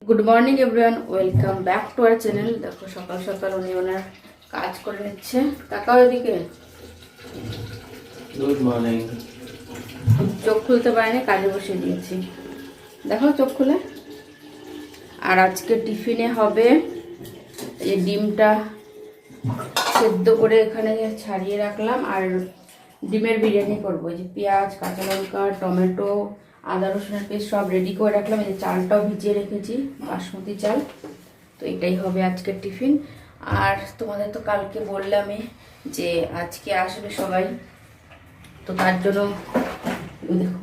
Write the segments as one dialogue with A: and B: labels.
A: Good morning everyone welcome back to our channel. देखो सकाल सकाल उन्नी ओनार काज करे निচ্ছে তাকাও এদিকে।
B: Good morning.
A: চোখ খুলতে পারেনি, কাজে বসিয়ে দিয়েছি। দেখো চোখ খুলে। আর আজকে টিফিনে হবে এই ডিমটা সেদ্ধ করে এখানে ছাড়িয়ে রাখলাম, আর ডিমের বিরিয়ানি করবো। যে পেঁয়াজ, কাঁচা লঙ্কা, টমেটো, আদা রসুনের পেস্ট সব রেডি করে রাখলাম। এই যে চালটাও ভিজিয়ে রেখেছি, বাসমতি চাল। তো এটাই হবে আজকের টিফিন। আর তোমাদের তো কালকে বললামই যে আজকে আসবে সবাই, তো তার জন্য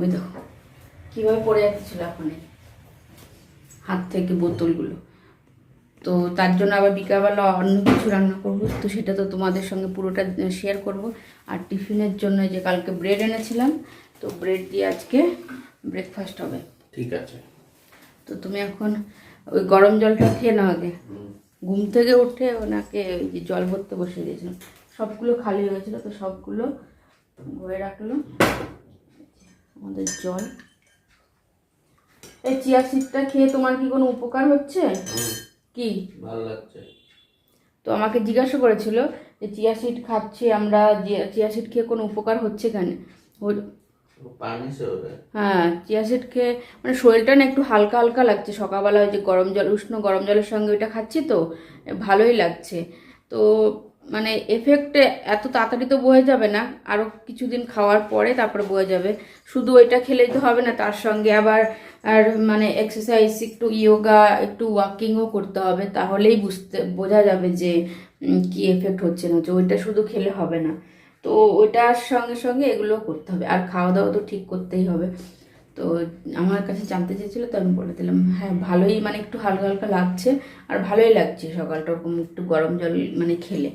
A: ওই দেখো কীভাবে পড়ে যাচ্ছিল এখন হাত থেকে বোতলগুলো। তো তার জন্য আবার বিকালবেলা অন্য কিছু রান্না করবো, তো সেটা তো তোমাদের সঙ্গে পুরোটা শেয়ার করব। আর টিফিনের জন্য যে কালকে ব্রেড এনেছিলাম, তো ব্রেড দিয়ে আজকে ব্রেকফাস্ট হবে।
B: ঠিক আছে।
A: তো তুমি এখন ওই গরম জলটা খেয়ে নাও আগে। ঘুম থেকে উঠে ওনাকে ওই যে জল ভরতে বসিয়ে দিয়েছিলাম, সবগুলো খালি হয়ে গেছিলো, তো সবগুলো ভরে রাখলো আমাদের জল। এই চিয়া সিডটা খেয়ে তোমার কি কোনো উপকার হচ্ছে? কি
B: ভালো লাগছে?
A: তো আমাকে জিজ্ঞাসা করেছিল যে চিয়া সিড খাচ্ছি আমরা, চিয়া সিড খেয়ে কোনো উপকার হচ্ছে কেন? হ্যাঁ, চিয়া সিড খেয়ে মানে শরীরটা না একটু হালকা হালকা লাগছে। সকালবেলা ওই যে গরম জল, উষ্ণ গরম জলের সঙ্গে ওইটা খাচ্ছি, তো ভালোই লাগছে। তো মানে এফেক্ট এত তাড়াতাড়ি তো বয়ে যাবে না, আরও কিছুদিন খাওয়ার পরে তারপরে বয়ে যাবে। শুধু ওইটা খেলেই তো হবে না, তার সঙ্গে আবার আর মানে এক্সারসাইজ, একটু ইয়োগা, একটু ওয়াকিংও করতে হবে, তাহলেই বোঝা যাবে যে কি এফেক্ট হচ্ছে না হচ্ছে। ওইটা শুধু খেলে হবে না, তো ওইটার সঙ্গে সঙ্গে এগুলো করতে হবে। আর খাওয়া দাওয়া তো ঠিক করতেই হবে। তো আমার কাছে জানতে চেয়েছিলো, তো আমি বলে দিলাম হ্যাঁ ভালোই, মানে একটু হালকা হালকা লাগছে আর ভালোই লাগছে সকালটা ওরকম একটু গরম জল মানে খেলে।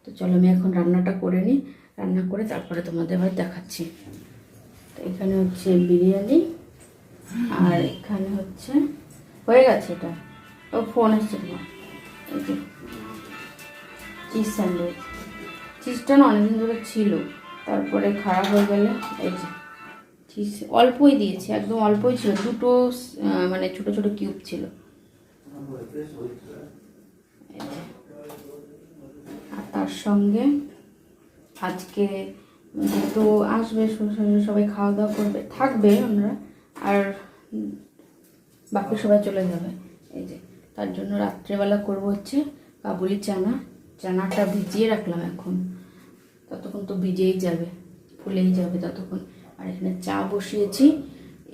A: তো চলো আমি এখন রান্নাটা করে নিই, রান্না করে তারপরে তোমাদের আবার দেখাচ্ছি। তো এখানে হচ্ছে বিরিয়ানি, আর এখানে হচ্ছে হয়ে গেছে এটা। ও ফোন এসছে তোমার। এই যে চিজ স্যান্ডউইচ, চিজটা না অনেকদিন ধরে ছিল, তারপরে খারাপ হয়ে গেলে এই যে চিজ অল্পই দিয়েছি, একদম অল্পই ছিল, দুটো মানে ছোট ছোট কিউব ছিল। আর তার সঙ্গে আজকে যেহেতু আসবে সবাই খাওয়া দাওয়া করবে, থাকবে আমরা, আর বাকি সবাই চলে যাবে। এই যে তার জন্য রাত্রেবেলা করবো হচ্ছে কাবুলি চানা। চানাটা ভিজিয়ে রাখলাম এখন, ততক্ষণ তো ভিজেই যাবে, ফুলেই যাবে ততক্ষণ। আর এখানে চা বসিয়েছি।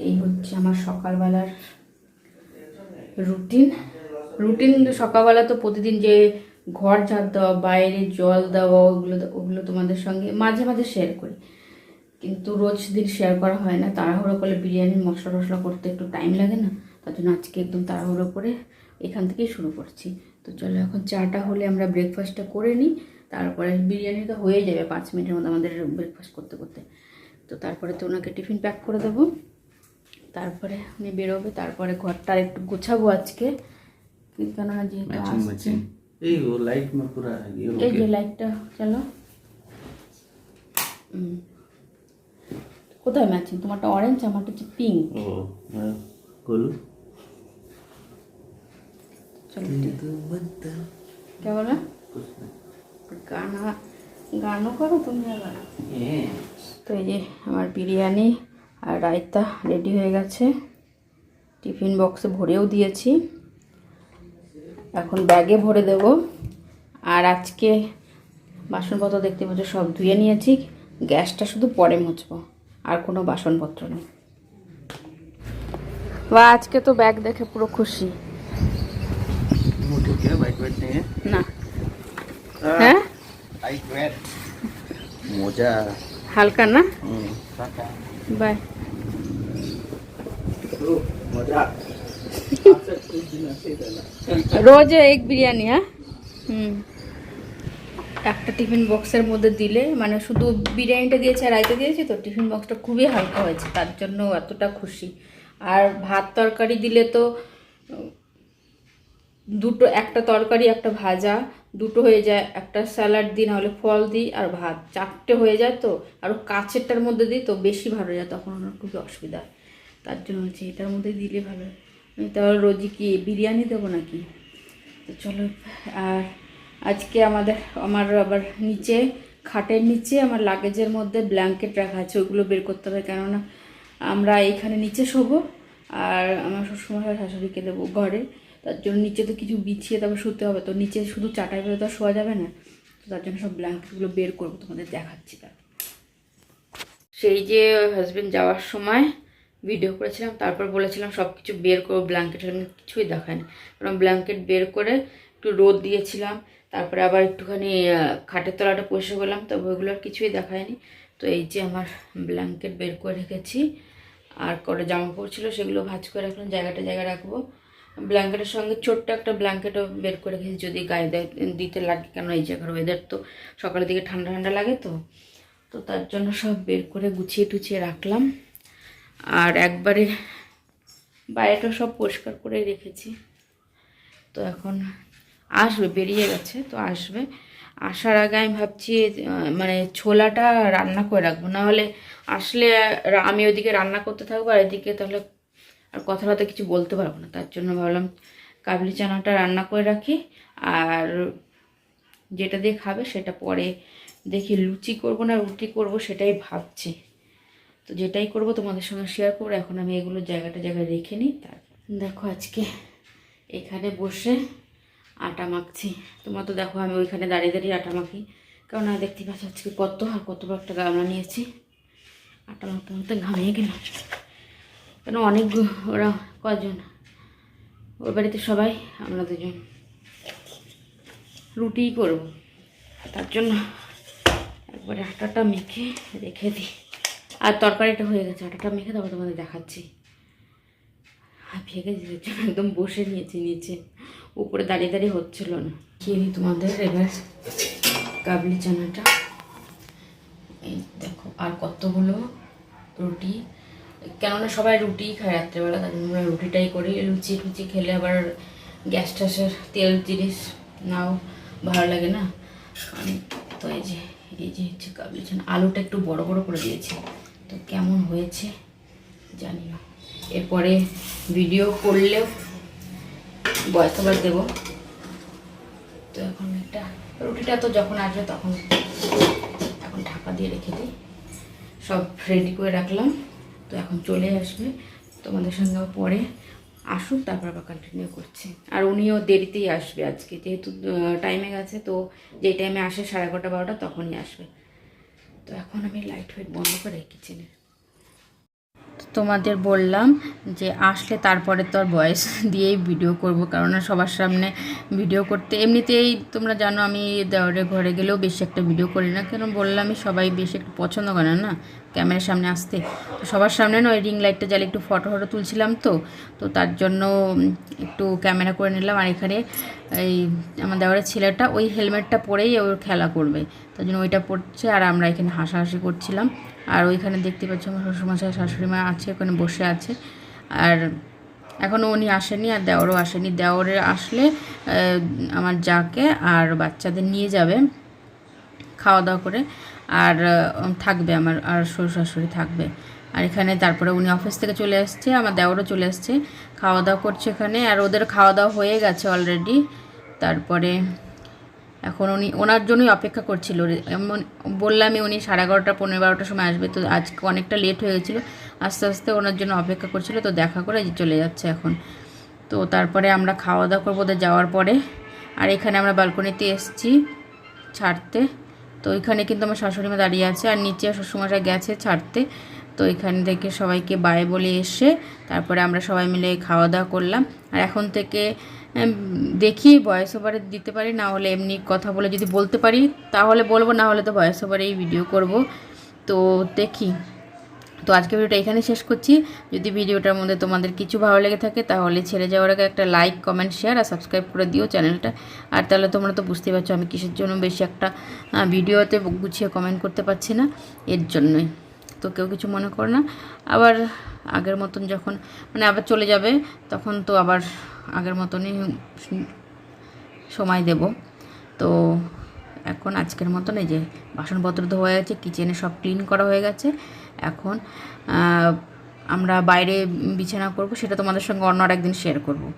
A: এই হচ্ছে আমার সকালবেলার রুটিন। সকালবেলা তো প্রতিদিন যে ঘর ঝাড় দেওয়া, বাইরে জল দেওয়া, ওগুলো তোমাদের সঙ্গে মাঝে মাঝে শেয়ার করি, কিন্তু রোজ দিন শেয়ার করা হয় না। তাড়াহুড়ো করলে বিরিয়ানির মশলা টশলা করতে একটু টাইম লাগে না, তার জন্য আজকে একদম তাড়াহুড়ো করে এখান থেকেই শুরু করছি। তো চলো এখন চাটা হলে আমরা ব্রেকফাস্টটা করে নিই, তারপরে বিরিয়ানি তো হয়ে যাবে 5 মিনিটের মধ্যে আমাদের ব্রেকফাস্ট করতে করতে। তো তারপরে তো ওনাকে টিফিন প্যাক করে দেবো, তারপরে উনি বেরোবে, তারপরে ঘরটা একটু গোছাবো আজকে, কেননা যেহেতু আসছে। এই যে লাইটটা চলো, কোথায় ম্যাচিং? তোমারটা অরেঞ্জ, আমারটা হচ্ছে পিঙ্ক। চলো কে বলো গানও করো তুমি আবার। তো এই যে আমার বিরিয়ানি আর রায়তা রেডি হয়ে গেছে, টিফিন বক্সে ভরেও দিয়েছি, এখন ব্যাগে ভরে দেব। আর আজকে বাসনপত্র দেখতে পাচ্ছ সব ধুয়ে নিয়েছি, গ্যাসটা শুধু পরে মুছবো, আর কোনো বাসনপত্র নেই। বা আজকে তো ব্যাগ দেখে পুরো খুশি না? হ্যাঁ
B: মজা
A: হালকা না? বাই रोज एक बिरियानी। हाँ একটা টিফিন বক্সের মধ্যে দিলে মানে শুধু বিরিয়ানিটা দিয়েছে আর রাইতা দিয়েছে, তো টিফিন বক্সটা খুবই হালকা হয়েছে, তার জন্য এতটা খুশি। আর ভাত তরকারি দিলে তো দুটো, একটা তরকারি একটা ভাজা দুটো হয়ে যায়, একটা স্যালাড দিই, নাহলে ফল দিই, আর ভাত 4টে হয়ে যায়। তো আরও কাছেরটার মধ্যে দিই তো বেশি ভালো যায়, তখন আমার খুবই অসুবিধা, তার জন্য হচ্ছে এটার মধ্যে দিলে ভালো হয়। আমি তাহলে রোজই কি বিরিয়ানি দেবো নাকি? তো চলো। আর আজকে আমার আবার নিচে খাটের নিচে আমার লাগেজের মধ্যে ব্ল্যাঙ্কেট রাখা আছে, ওইগুলো বের করতে হবে, কেননা আমরা এইখানে নিচে শোবো আর আমার শ্বশুরমশাই শাশুড়িকে দেবো ঘরে। তার জন্য নিচে তো কিছু বিছিয়ে তারপর শুতে হবে, তো নিচে শুধু চাটাই পেলে তো শোয়া যাবে না, তো তার জন্য সব ব্ল্যাঙ্কেটগুলো বের করবো, তোমাদের দেখাচ্ছি। তার সেই যে হাজবেন্ড যাওয়ার সময় ভিডিও করেছিলাম, তারপর বলেছিলাম সব কিছু বের করবো, ব্ল্যাঙ্কেটের কিছুই দেখায়নি, কারণ ব্ল্যাঙ্কেট বের করে একটু রোদ দিয়েছিলাম, তারপরে আবার একটুখানি খাটের তলাটা পরিষ্কার করলাম, তবে ওইগুলোর কিছুই দেখায়নি। তো এই যে আমার ব্ল্যাঙ্কেট বের করে রেখেছি, আর করে জামা কাপড় ছিল সেগুলো ভাঁজ করে রাখলাম, জায়গায় রাখবো। ব্ল্যাঙ্কেটের সঙ্গে ছোট্ট একটা ব্ল্যাঙ্কেটও বের করে রেখেছি, যদি গায়ে দিতে লাগে, কেন এই জায়গার ওয়েদার তো সকালের দিকে ঠান্ডা ঠান্ডা লাগে, তো তার জন্য সব বের করে গুছিয়ে টুছিয়ে রাখলাম। আর একবারে বাইরেটা সব পরিষ্কার করে রেখেছি। তো এখন আসবে, বেরিয়ে গেছে, তো আসবে, আসার আগে আমি ভাবছি মানে ছোলাটা রান্না করে রাখবো, নাহলে আসলে আমি ওইদিকে রান্না করতে থাকবো আর এদিকে তাহলে আর কথা কিছু বলতে পারবো না। তার জন্য ভাবলাম কাবলি চানাটা রান্না করে রাখি, আর যেটা দিয়ে খাবে সেটা পরে দেখি লুচি করব না রুটি করব সেটাই ভাবছি। তো যেটাই করব তোমাদের সঙ্গে শেয়ার করবো। এখন আমি এগুলো জায়গায় রেখে নিই। তারপর দেখো আজকে এখানে বসে আটা মাখছি। তোমরা তো দেখো আমি ওইখানে দাঁড়িয়ে আটা মাখি, কারণ দেখতে পাচ্ছ আজকে কত বড় একটা গামলা নিয়েছি। আটা মাখতে ঘামিয়ে গেলাম, কেন অনেক ওরা কজন, ওর বাড়িতে সবাই, আমরা দুজন রুটিই করব, তার জন্য একবারে আটাটা মেখে রেখে দিই। আর তরকারিটা হয়ে গেছে, আটাটা মেখে তারপর তোমাদের দেখাচ্ছি। ভেঙে দিতে জন্য একদম বসে নিয়েছি নিচে, উপরে দাঁড়িয়ে হচ্ছিল না। খেয়ে নিই তোমাদের এবার কাবলি চানাটা। এই দেখো আর কতগুলো রুটি, কেননা সবাই রুটিই খায় রাত্রেবেলা, তার জন্য আমরা রুটিটাই করি। লুচি খেলে আবার গ্যাস ট্যাসের তেল জিনিস নাও ভালো লাগে না। তো এই যে হচ্ছে কাবলি চানা। আলুটা একটু বড় করে দিয়েছি, তো কেমন হয়েছে জানি না। এরপরে ভিডিও করলেও ভয়েস ওভার দেবো। তো এখন রুটিটা তো যখন আসবে তখন এখন ঢাকা দিয়ে রেখে দিই, সব রেডি করে রাখলাম। তো এখন চলে আসবে, তোমাদের সঙ্গে পরে আসুক, তারপর আবার কন্টিনিউ করছি। আর উনিও দেরিতেই আসবে আজকে, যেহেতু টাইমে গেছে, তো যেই টাইমে আসে 11:30 12টা তখনই আসবে। তো এখন আমি লাইট ফাইট বন্ধ করে কিচেনে। তোমাদের বললাম যে আসলে তারপরে তো আর ভয়েস দিয়েই ভিডিও করব, কারণ সবার সামনে ভিডিও করতে এমনিতেই তোমরা জানো আমি দেওয়ারের ঘরে গেলেও বেশি একটা ভিডিও করি না, কেন বললামই সবাই বেশি একটু পছন্দ করে না ক্যামেরার সামনে আসতে। তো সবার সামনে না ওই রিং লাইটটা জ্বালিয়ে একটু ফটো তুলছিলাম, তো তার জন্য একটু ক্যামেরা করে নিলাম। আর এখানে এই আমার দেওয়ারের ছেলেটা ওই হেলমেটটা পরেই ওর খেলা করবে, তার জন্য ওইটা পড়ছে, আর আমরা এখানে হাসাহাসি করছিলাম। আর ওইখানে দেখতে পাচ্ছি আমার শ্বশুরমশাই শাশুড়ি মা আছে, ওখানে বসে আছে। আর এখনও উনি আসেনি, আর দেওরও আসেনি। দেওরে আসলে আমার যাকে আর বাচ্চাদের নিয়ে যাবে খাওয়া দাওয়া করে, আর থাকবে আমার আর শ্বশুর শাশুড়ি থাকবে। আর এখানে তারপরে উনি অফিস থেকে চলে আসছে, আমার দেওরও চলে আসছে, খাওয়া দাওয়া করছে এখানে। আর ওদের খাওয়া দাওয়া হয়ে গেছে অলরেডি। তারপরে এখন ওনার জন্যই অপেক্ষা করছিল। এমন বললামই, উনি 11:30 পৌনে 12টার সময় আসবে, তো আজকে অনেকটা লেট হয়ে গেছিলো, আস্তে আস্তে ওনার জন্য অপেক্ষা করছিল, তো দেখা করে চলে যাচ্ছে এখন। তো তারপরে আমরা খাওয়া দাওয়া করবো ওদের যাওয়ার পরে। আর এখানে আমরা ব্যালকনিতে এসেছি ছাড়তে, তো এখানে কিন্তু আমার শাশুড়ি মা দাঁড়িয়ে আছে, আর নিচে শ্বশুরমশাই গেছে ছাড়তে। তো এখান থেকে সবাইকে বাই বলে এসে তারপরে আমরা সবাই মিলে খাওয়া দাওয়া করলাম। আর এখন থেকে দেখি ভয়েস ওভারে দিতে পারি, না হলে এমনি কথা বলে যদি বলতে পারি তাহলে বলবো, না হলে তো ভয়েস ওভারেই ভিডিও করব। তো দেখি। তো আজকে ভিডিওটা এখানে শেষ করছি। যদি ভিডিওটার মধ্যে তোমাদের কিছু ভালো লেগে থাকে তাহলে ছেড়ে যাওয়ার আগে একটা লাইক কমেন্ট শেয়ার আর সাবস্ক্রাইব করে দিও চ্যানেলটা। আর তাহলে তোমরা তো বুঝতেই পারছো আমি কিসের জন্য বেশি একটা ভিডিওতে গুছিয়ে কমেন্ট করতে পারছি না, এর জন্যই। তো কেউ কিছু মনে করো না। আবার আগের মতন যখন আবার চলে যাবে, তখন তো আবার আগের মতনই সময় দেব। তো এখন আজকের মতন এই যে বাসনপত্র ধোয়া হয়ে গেছে, কিচেনে সব ক্লিন করা হয়ে গেছে। এখন আমরা বাইরে বিছানা করব, সেটা তোমাদের সঙ্গে অন্য আর একদিন শেয়ার করব।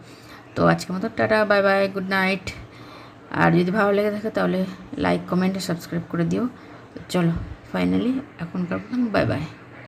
A: তো আজকের মতো tata, bye bye, good night. আর যদি ভালো লেগে থাকে তাহলে লাইক, কমেন্ট আর সাবস্ক্রাইব করে দিও। তো চলো ফাইনালি এখনকার বাই বাই।